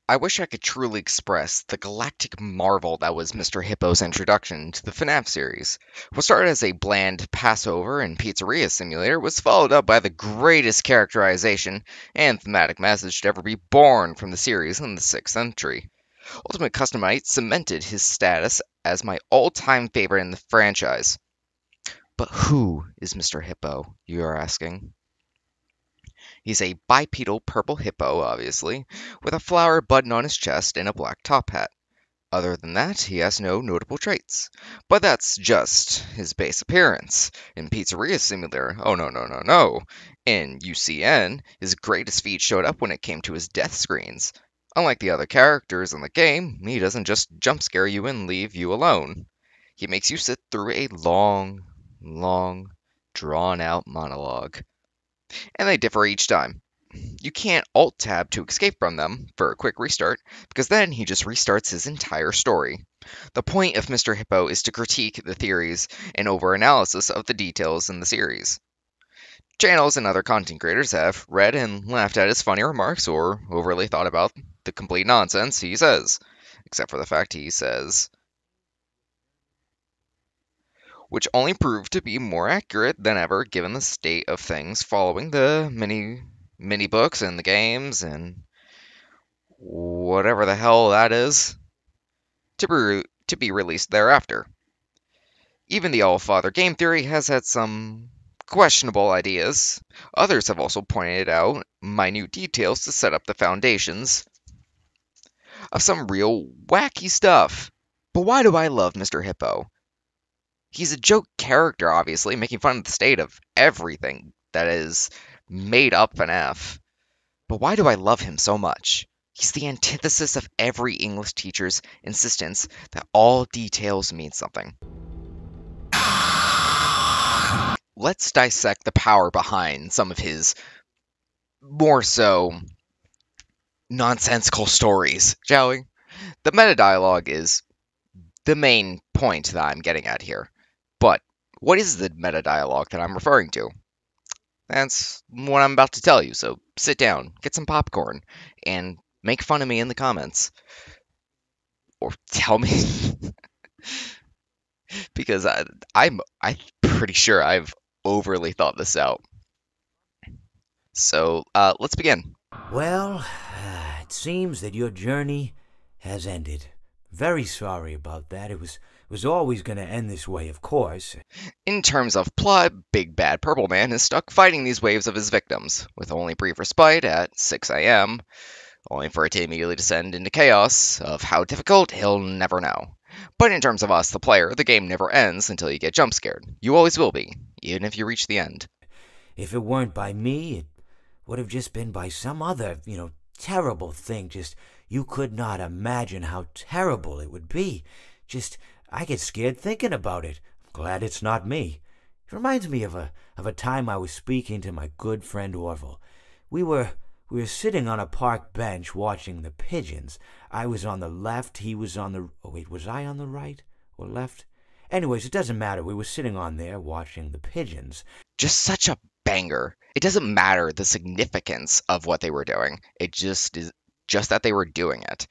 I wish I could truly express the galactic marvel that was Mr. Hippo's introduction to the Fnaf series. What started as a bland Passover and pizzeria simulator was followed up by the greatest characterization and thematic message to ever be born from the series in the 6th century. Ultimate Custom Night cemented his status as my all-time favorite in the franchise. But who is Mr. Hippo, you are asking? He's a bipedal purple hippo, obviously, with a flower button on his chest and a black top hat. Other than that, he has no notable traits. But that's just his base appearance. In Pizzeria Simulator, oh no, no, no, no. In UCN, his greatest feat showed up when it came to his death screens. Unlike the other characters in the game, he doesn't just jump scare you and leave you alone. He makes you sit through a long, long, drawn out monologue. And they differ each time. You can't Alt-Tab to escape from them for a quick restart, because then he just restarts his entire story. The point of Mr. Hippo is to critique the theories and over-analysis of the details in the series. Channels and other content creators have read and laughed at his funny remarks or overly thought about the complete nonsense he says, except for the fact he says, which only proved to be more accurate than ever given the state of things following the mini books and the games and whatever the hell that is to be released thereafter. Even the All-Father game theory has had some questionable ideas. Others have also pointed out minute details to set up the foundations of some real wacky stuff. But why do I love Mr. Hippo? He's a joke character, obviously, making fun of the state of everything that is made up FNAF. But why do I love him so much? He's the antithesis of every English teacher's insistence that all details mean something. Let's dissect the power behind some of his more so nonsensical stories, shall we? The meta dialogue is the main point that I'm getting at here. But what is the meta dialogue that I'm referring to? That's what I'm about to tell you, so sit down, get some popcorn, and make fun of me in the comments. Or tell me, because I'm pretty sure I've overly thought this out. So let's begin. Well, it seems that your journey has ended. Very sorry about that. It was always going to end this way, of course. In terms of plot, Big Bad Purple Man is stuck fighting these waves of his victims, with only brief respite at 6 a.m., only for it to immediately descend into chaos of how difficult he'll never know. But in terms of us, the player, the game never ends until you get jump scared. You always will be, even if you reach the end. If it weren't by me, it would have just been by some other, terrible thing. Just, you could not imagine how terrible it would be. Just, I get scared thinking about it. I'm glad it's not me. It reminds me of a time I was speaking to my good friend Orville. We were sitting on a park bench watching the pigeons. I was on the left, he was on the... Oh, wait, was I on the right or left? Anyways, it doesn't matter. We were sitting on there watching the pigeons. Just such a banger. It doesn't matter the significance of what they were doing. It just is just that they were doing it.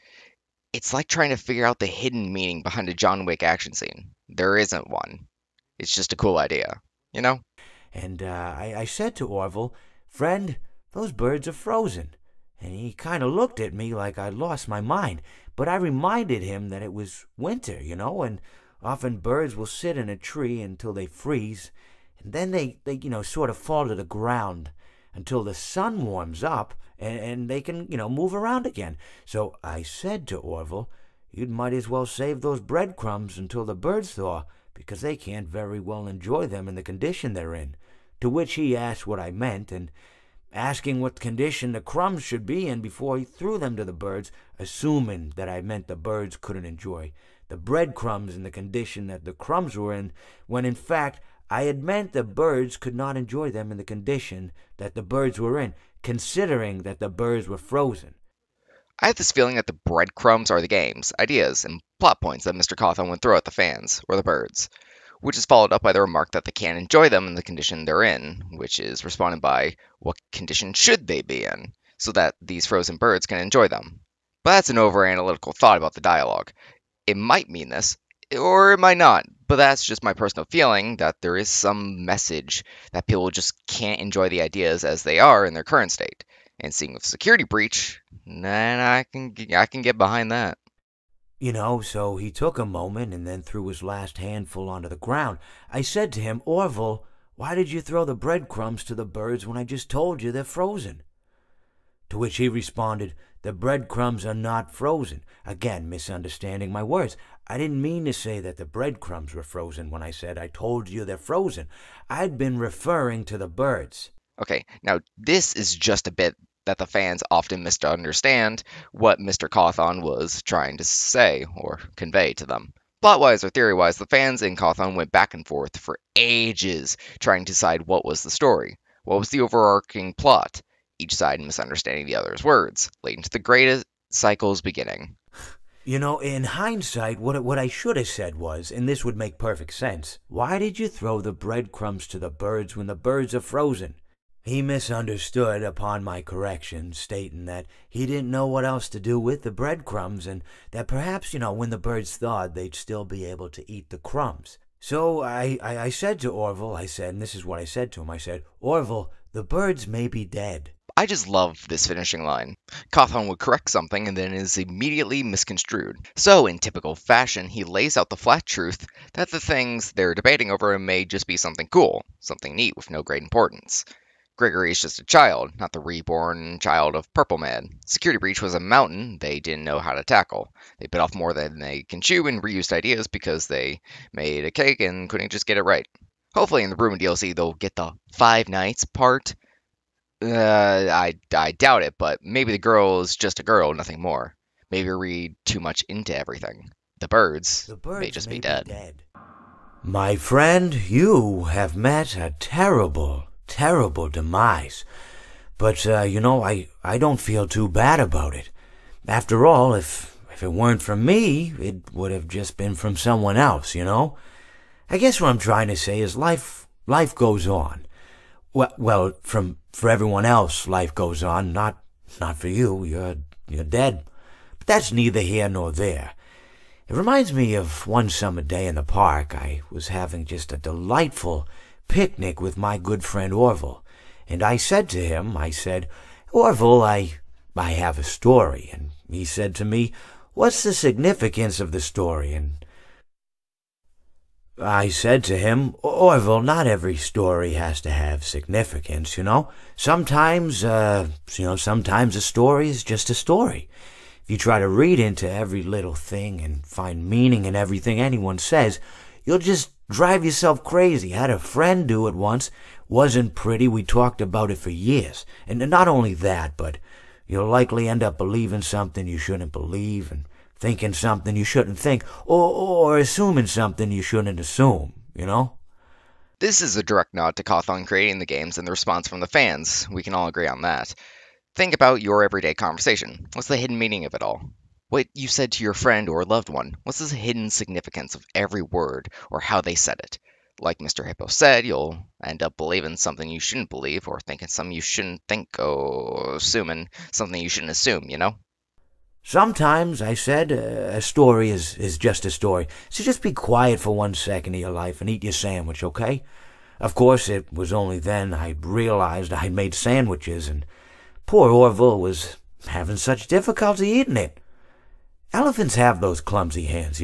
It's like trying to figure out the hidden meaning behind a John Wick action scene. There isn't one. It's just a cool idea, you know? And I said to Orville, "Friend, those birds are frozen." And he kind of looked at me like I'd lost my mind. But I reminded him that it was winter, and often birds will sit in a tree until they freeze. And then they sort of fall to the ground until the sun warms up and they can, move around again. So I said to Orville, "You might as well save those breadcrumbs until the birds thaw, because they can't very well enjoy them in the condition they're in." To which he asked what I meant, and asking what condition the crumbs should be in before he threw them to the birds, assuming that I meant the birds couldn't enjoy the breadcrumbs in the condition that the crumbs were in, when in fact I had meant the birds could not enjoy them in the condition that the birds were in, considering that the birds were frozen. I have this feeling that the breadcrumbs are the games, ideas, and plot points that Mr. Cawthon would throw at the fans, or the birds, which is followed up by the remark that they can't enjoy them in the condition they're in, which is responded by what condition should they be in, so that these frozen birds can enjoy them. But that's an over-analytical thought about the dialogue. It might mean this, or it might not, but that's just my personal feeling that there is some message that people just can't enjoy the ideas as they are in their current state. And seeing with security breach, then I can get behind that. So he took a moment and then threw his last handful onto the ground. I said to him, Orville, why did you throw the breadcrumbs to the birds when I just told you they're frozen? To which he responded, the breadcrumbs are not frozen. Again, misunderstanding my words. I didn't mean to say that the breadcrumbs were frozen when I said I told you they're frozen. I'd been referring to the birds. Okay, now this is just a bit that the fans often misunderstand what Mr. Cawthon was trying to say or convey to them. Plot-wise or theory-wise, the fans in Cawthon went back and forth for ages trying to decide what was the story, what was the overarching plot, each side misunderstanding the other's words, leading to the greatest cycle's beginning. In hindsight, what I should have said was, and this would make perfect sense, why did you throw the breadcrumbs to the birds when the birds are frozen? He misunderstood upon my correction, stating that he didn't know what else to do with the breadcrumbs, and that perhaps, when the birds thawed, they'd still be able to eat the crumbs. So I said to Orville, and this is what I said to him, I said, Orville, the birds may be dead. I just love this finishing line. Cawthon would correct something and then is immediately misconstrued. So, in typical fashion, he lays out the flat truth that the things they're debating over may just be something cool, something neat with no great importance. Gregory is just a child, not the reborn child of Purple Man. Security Breach was a mountain they didn't know how to tackle. They bit off more than they can chew and reused ideas because they made a cake and couldn't just get it right. Hopefully in the Ruin DLC they'll get the 5 nights part. I doubt it, but maybe the girl is just a girl, nothing more. Maybe read too much into everything. The birds may just be dead. My friend, you have met a terrible, terrible demise. But, I don't feel too bad about it. After all, if it weren't from me, it would have just been from someone else, I guess what I'm trying to say is life goes on. Well, for everyone else, life goes on, not for you. You're dead. But that's neither here nor there. It reminds me of one summer day in the park. I was having just a delightful picnic with my good friend Orville. And I said to him, Orville, I have a story. And he said to me, what's the significance of the story? And I said to him, Orville, not every story has to have significance, Sometimes, sometimes a story is just a story. If you try to read into every little thing and find meaning in everything anyone says, you'll just drive yourself crazy. I had a friend do it once. Wasn't pretty. We talked about it for years. And not only that, but you'll likely end up believing something you shouldn't believe and thinking something you shouldn't think, or assuming something you shouldn't assume, This is a direct nod to Cawthon creating the games and the response from the fans. We can all agree on that. Think about your everyday conversation. What's the hidden meaning of it all? What you said to your friend or loved one. What's the hidden significance of every word or how they said it? Like Mr. Hippo said, you'll end up believing something you shouldn't believe or thinking something you shouldn't think or assuming something you shouldn't assume, Sometimes, I said, a story is just a story. So just be quiet for 1 second of your life and eat your sandwich, okay? Of course, it was only then I realized I made sandwiches, and poor Orville was having such difficulty eating it. Elephants have those clumsy hands,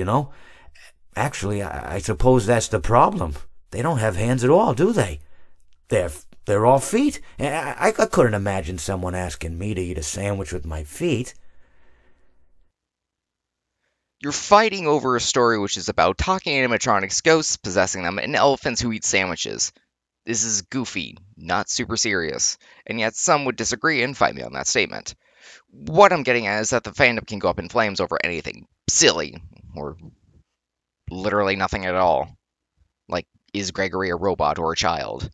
Actually, I suppose that's the problem. They don't have hands at all, do they? They're all feet. I couldn't imagine someone asking me to eat a sandwich with my feet. You're fighting over a story which is about talking animatronics, ghosts possessing them, and elephants who eat sandwiches. This is goofy, not super serious, and yet some would disagree and fight me on that statement. What I'm getting at is that the fandom can go up in flames over anything silly, or literally nothing at all. Like, is Gregory a robot or a child?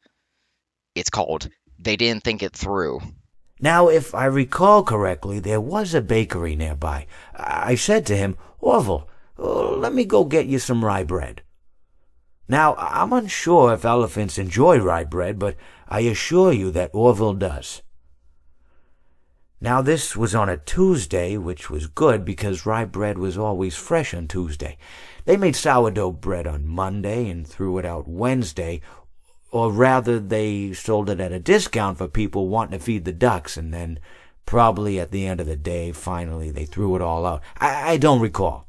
It's called They Didn't Think It Through. Now, if I recall correctly, there was a bakery nearby. I said to him, Orville, let me go get you some rye bread. Now, I'm unsure if elephants enjoy rye bread, but I assure you that Orville does. Now this was on a Tuesday, which was good because rye bread was always fresh on Tuesday. They made sourdough bread on Monday and threw it out Wednesday, or rather they sold it at a discount for people wanting to feed the ducks, and then probably at the end of the day, finally they threw it all out. I don't recall.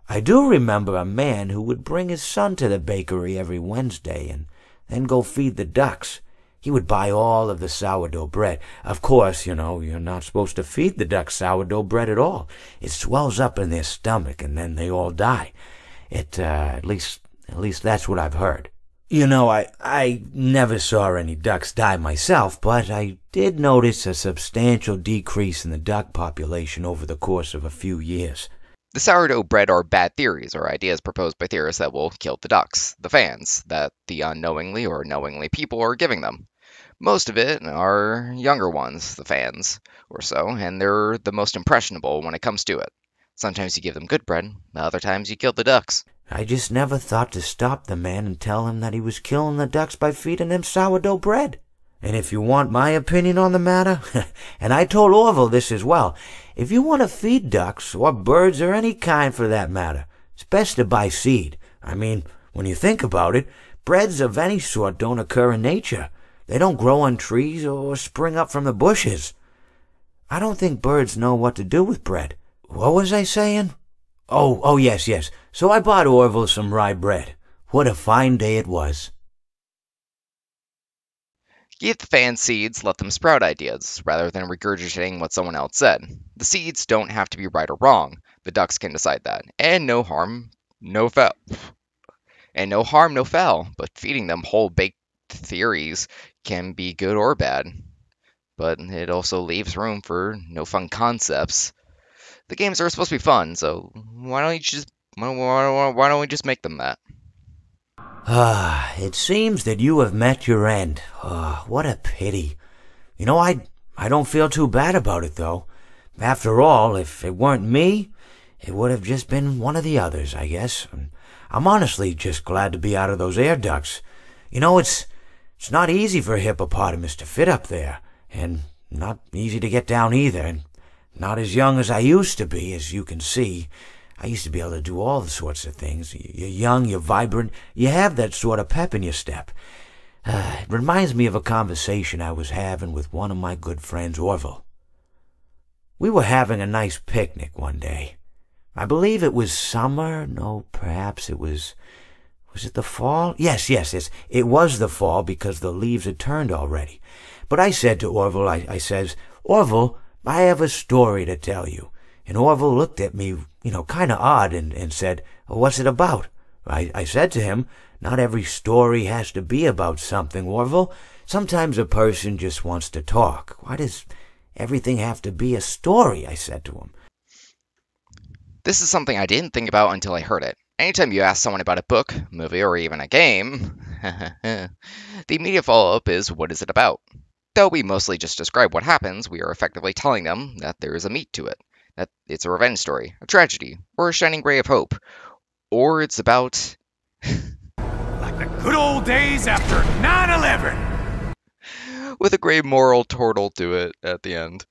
I do remember a man who would bring his son to the bakery every Wednesday and then go feed the ducks. He would buy all of the sourdough bread. Of course, you're not supposed to feed the ducks sourdough bread at all. It swells up in their stomach and then they all die. At least that's what I've heard. I never saw any ducks die myself, but I did notice a substantial decrease in the duck population over the course of a few years. The sourdough bread are bad theories or ideas proposed by theorists that will kill the ducks, the fans, that the unknowingly or knowingly people are giving them. Most of it are younger ones, the fans, or so, and they're the most impressionable when it comes to it. Sometimes you give them good bread, other times you kill the ducks. I just never thought to stop the man and tell him that he was killing the ducks by feeding them sourdough bread. And if you want my opinion on the matter, and I told Orville this as well, if you want to feed ducks, or birds, or any kind for that matter, it's best to buy seed. I mean, when you think about it, breads of any sort don't occur in nature. They don't grow on trees or spring up from the bushes. I don't think birds know what to do with bread. What was I saying? Oh, yes. So I bought Orville some rye bread. What a fine day it was. Give the fans seeds, let them sprout ideas, rather than regurgitating what someone else said. The seeds don't have to be right or wrong. The ducks can decide that. And no harm, no foul. But feeding them whole-baked theories can be good or bad. But it also leaves room for no fun concepts. The games are supposed to be fun, so why don't we just make them that? It seems that you have met your end. What a pity. I don't feel too bad about it, though. After all, if it weren't me, it would have just been one of the others, I guess. I'm honestly just glad to be out of those air ducts. It's not easy for a hippopotamus to fit up there, and not easy to get down either, and not as young as I used to be, as you can see. I used to be able to do all sorts of things. You're young, you're vibrant, you have that sort of pep in your step. It reminds me of a conversation I was having with one of my good friends, Orville. We were having a nice picnic one day. I believe it was summer. No, perhaps it was... Was it the fall? Yes, it was the fall because the leaves had turned already. But I said to Orville, I says, Orville, I have a story to tell you. And Orville looked at me, kind of odd and said, what's it about? I said to him, not every story has to be about something, Orville. Sometimes a person just wants to talk. Why does everything have to be a story? I said to him. This is something I didn't think about until I heard it. Anytime you ask someone about a book, movie, or even a game, the immediate follow-up is, what is it about? Though we mostly just describe what happens, we are effectively telling them that there is a meat to it, that it's a revenge story, a tragedy, or a shining ray of hope, or it's about... like the good old days after 9/11! With a great moral turtle to it at the end.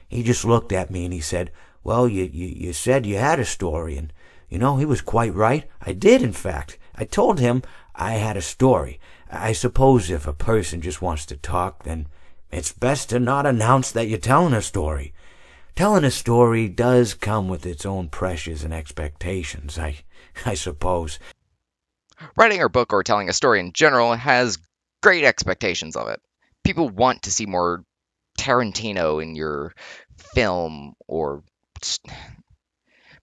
He just looked at me and he said, well, you said you had a story, and, he was quite right. I did, in fact. I told him I had a story. I suppose if a person just wants to talk, then it's best to not announce that you're telling a story. Telling a story does come with its own pressures and expectations, I suppose. Writing a book or telling a story in general has great expectations of it. People want to see more Tarantino in your film, or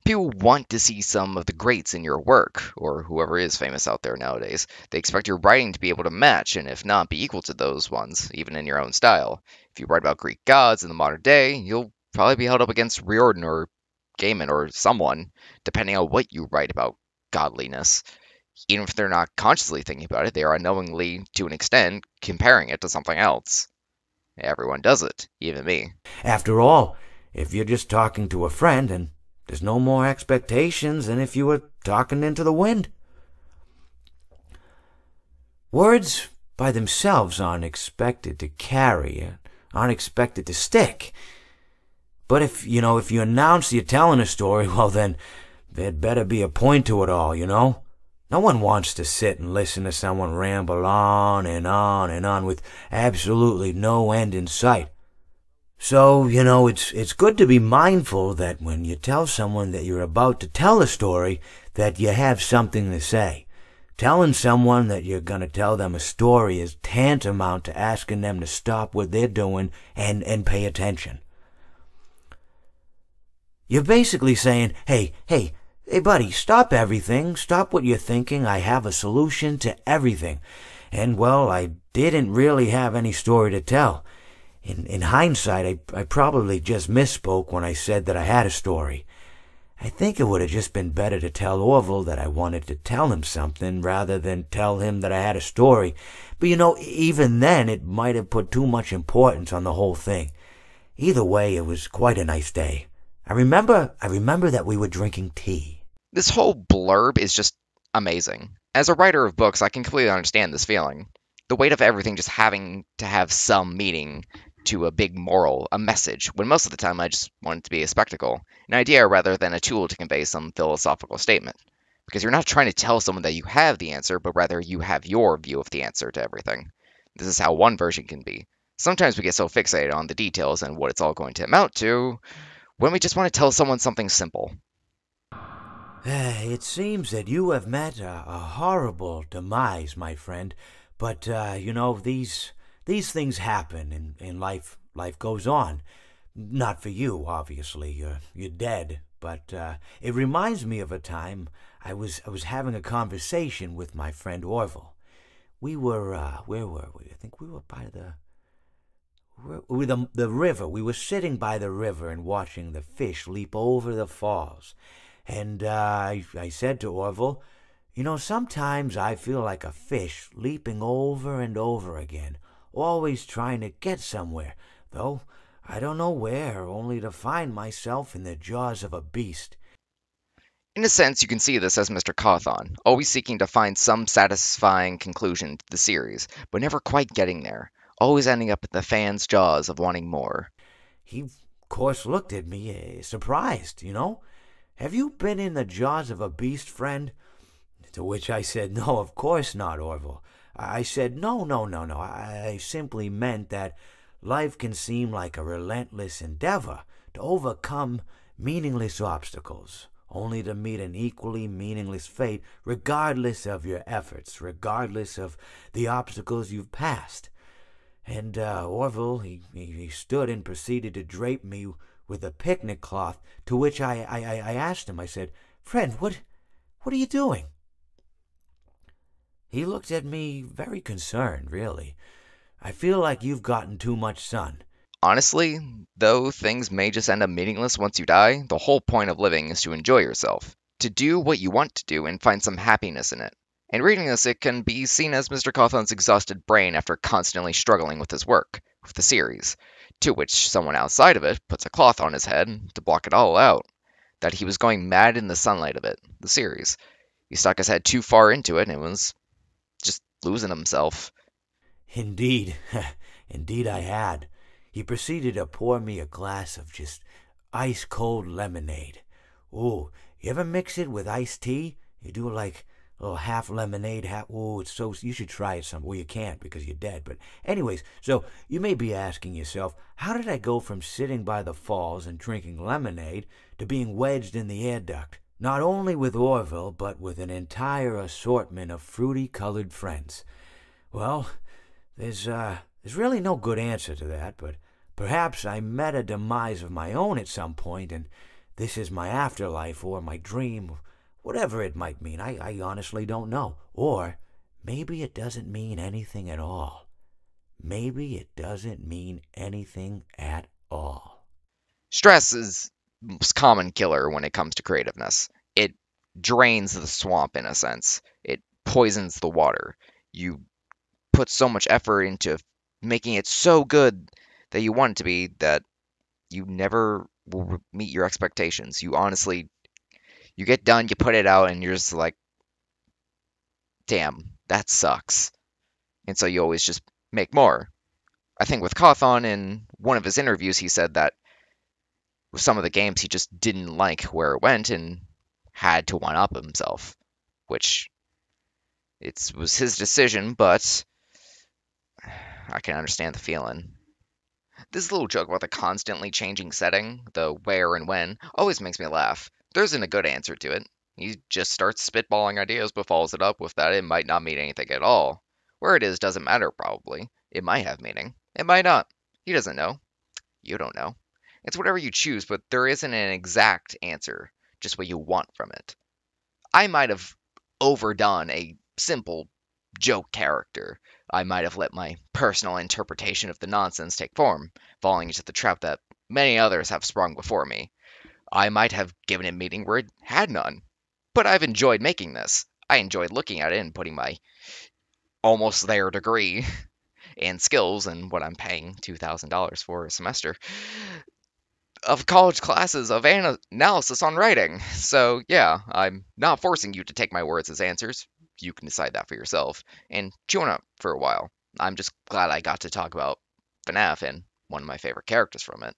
people want to see some of the greats in your work, or whoever is famous out there nowadays. They expect your writing to be able to match, and if not, be equal to those ones, even in your own style. If you write about Greek gods in the modern day, you'll probably be held up against Riordan or Gaiman or someone, depending on what you write about godliness. Even if they're not consciously thinking about it, they are unknowingly, to an extent, comparing it to something else. Everyone does it, even me. After all, if you're just talking to a friend, and there's no more expectations than if you were talking into the wind. Words by themselves aren't expected to carry aren't expected to stick. But if you announce you're telling a story, well then, there'd better be a point to it all. No one wants to sit and listen to someone ramble on and on and on with absolutely no end in sight. So, it's good to be mindful that when you tell someone that you're about to tell a story, that you have something to say. Telling someone that you're going to tell them a story is tantamount to asking them to stop what they're doing and pay attention. You're basically saying, hey, buddy, stop everything. Stop what you're thinking. I have a solution to everything. And, well, I didn't really have any story to tell. In hindsight, I probably just misspoke when I said that I had a story. I think it would have just been better to tell Orville that I wanted to tell him something rather than tell him that I had a story. But even then, it might have put too much importance on the whole thing. Either way, it was quite a nice day. I remember that we were drinking tea. This whole blurb is just amazing. As a writer of books, I can completely understand this feeling. The weight of everything just having to have some meaning to a big moral, a message, when most of the time I just want it to be a spectacle, an idea rather than a tool to convey some philosophical statement. Because you're not trying to tell someone that you have the answer, but rather you have your view of the answer to everything. This is how one version can be. Sometimes we get so fixated on the details and what it's all going to amount to, when we just want to tell someone something simple. It seems that you have met a horrible demise, my friend. But, these things happen in life. Life goes on. Not for you, obviously. You're dead. But it reminds me of a time I was having a conversation with my friend Orville. We were, where were we? I think we were by the river. We were sitting by the river and watching the fish leap over the falls. And I said to Orville, sometimes I feel like a fish leaping over and over again, always trying to get somewhere, though I don't know where, only to find myself in the jaws of a beast. In a sense, you can see this as Mr. Cawthon, always seeking to find some satisfying conclusion to the series, but never quite getting there, always ending up in the fan's jaws of wanting more. He, of course, looked at me, surprised. Have you been in the jaws of a beast, friend? To which I said, no, of course not, Orville. I said, no. I simply meant that life can seem like a relentless endeavor to overcome meaningless obstacles, only to meet an equally meaningless fate, regardless of your efforts, regardless of the obstacles you've passed. And Orville, he stood and proceeded to drape me with a picnic cloth, to which I asked him, I said, friend, what are you doing? He looked at me very concerned, really. I feel like you've gotten too much sun. Honestly, though things may just end up meaningless once you die, the whole point of living is to enjoy yourself, to do what you want to do and find some happiness in it. And reading this, it can be seen as Mr. Cawthon's exhausted brain after constantly struggling with his work, with the series, to which someone outside of it puts a cloth on his head to block it all out. That he was going mad in the sunlight of it, the series. He stuck his head too far into it and was just losing himself. Indeed, indeed I had. He proceeded to pour me a glass of just ice-cold lemonade. Ooh, you ever mix it with iced tea? You do like a little half lemonade, half... Ooh, it's so... You should try it some... Well, you can't because you're dead. But anyways, so you may be asking yourself, how did I go from sitting by the falls and drinking lemonade to being wedged in the air duct? Not only with Orville, but with an entire assortment of fruity-colored friends. Well, there's really no good answer to that, but perhaps I met a demise of my own at some point, and this is my afterlife or my dream, whatever it might mean. I honestly don't know. Or maybe it doesn't mean anything at all. Maybe it doesn't mean anything at all. Stress is the most common killer when it comes to creativeness. It drains the swamp in a sense. It poisons the water. You put so much effort into making it so good that you want it to be that you never will meet your expectations. You get done, you put it out, and you're just like, damn, that sucks. And so you always just make more. I think with Cawthon, in one of his interviews, he said that with some of the games he just didn't like where it went and had to one up himself, which it was his decision, but I can understand the feeling. This little joke about the constantly changing setting, the where and when, always makes me laugh. There isn't a good answer to it. He just starts spitballing ideas but follows it up with that it might not mean anything at all. Where it is doesn't matter, probably. It might have meaning. It might not. He doesn't know. You don't know. It's whatever you choose, but there isn't an exact answer, just what you want from it. I might have overdone a simple joke character. I might have let my personal interpretation of the nonsense take form, falling into the trap that many others have sprung before me. I might have given it meaning where it had none. But I've enjoyed making this. I enjoyed looking at it and putting my almost there degree and skills and what I'm paying $2,000 for a semester of college classes of analysis on writing. So, yeah, I'm not forcing you to take my words as answers. You can decide that for yourself and chew on it for a while. I'm just glad I got to talk about Fnaf and one of my favorite characters from it.